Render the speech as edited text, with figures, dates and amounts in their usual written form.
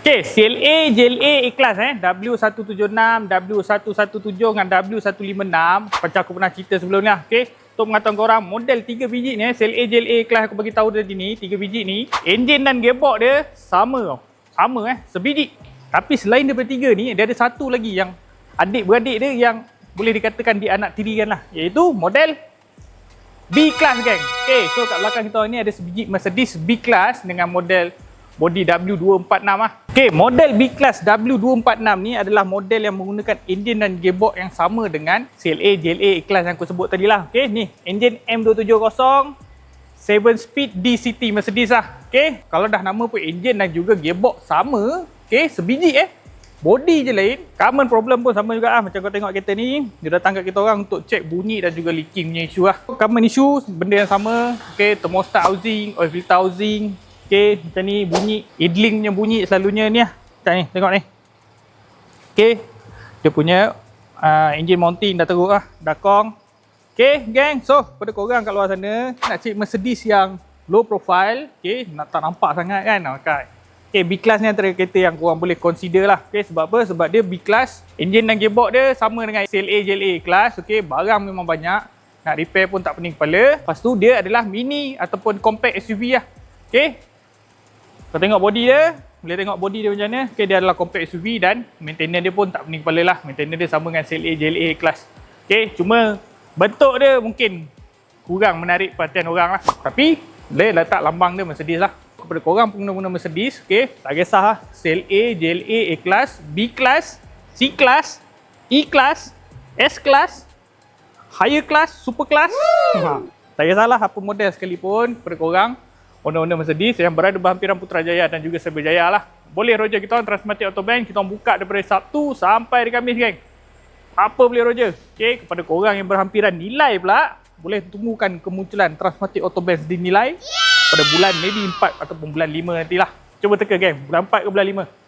Okey, CLA, JLA A-Class W176, W117 dengan W156. Macam aku pernah cerita sebelum ni lah. Okey, untuk mengatakan korang model 3 biji ni CLA, JLA A-Class aku bagi tahu tadi ni, 3 biji ni, enjin dan gearbox dia sama tau. Sama sebiji. Tapi selain daripada 3 ni, dia ada satu lagi yang adik-beradik dia yang boleh dikatakan dianak tirikan lah, iaitu model B-Class geng. Okey, so kat belakang kita ni ada sebiji Mercedes B-Class dengan model body W246 lah. Okey, model B-Class W246 ni adalah model yang menggunakan enjin dan gearbox yang sama dengan CLA, JLA A-Class yang aku sebut tadi lah. Okey, ni enjin M270 7 speed DCT Mercedes lah. Okey, kalau dah nama pun enjin dan juga gearbox sama. Okey, sebiji body je lain. Common problem pun sama juga lah. Macam kau tengok kereta ni, dia datang kat kita orang untuk cek bunyi dan juga leaking punya isu lah. Common issue, benda yang sama. Okey, thermostat housing, oil filter housing. Okey, macam ni bunyi, idling punya bunyi selalunya ni lah. Macam ni, tengok ni. Okey, dia punya engine mounting dah teruk lah, dah kong. Okey, geng. So, pada korang kat luar sana, nak cek Mercedes yang low profile, okey, nak tak nampak sangat kan. Okey, B-Class ni antara kereta yang korang boleh consider lah. Okey, sebab apa? Sebab dia B-Class, engine dan gearbox dia sama dengan CLA, JLA Class. Okey, barang memang banyak. Nak repair pun tak pening kepala. Lepas tu, dia adalah mini ataupun compact SUV lah. Okey, kau tengok body dia, boleh tengok body dia macam mana. Okay, dia adalah compact SUV dan maintenance dia pun tak pening kepala lah. Maintenance dia sama dengan CLA, JLA Class. Okay, cuma bentuk dia mungkin kurang menarik perhatian orang lah. Tapi, dia letak lambang dia Mercedes lah. Kepada korang pengguna-pengguna Mercedes, okay, tak kisah lah. CLA, JLA, A-Class, B-Class, C-Class, E-Class, S-Class, Higher Class, Super Class. Tak kisahlah apa model sekalipun kepada korang, owner-owner Mercedes yang berada berhampiran Putrajaya dan juga Cyberjaya lah. Boleh roger kita orang Transmatic Autobahn, kita orang buka daripada Sabtu sampai hari Khamis geng. Apa boleh roger? Okay, kepada korang yang berhampiran nilai pula, boleh temukan kemunculan Transmatic Autobahn dinilai pada bulan maybe 4 ataupun bulan 5 nantilah. Cuba teka geng, bulan 4 ke bulan 5?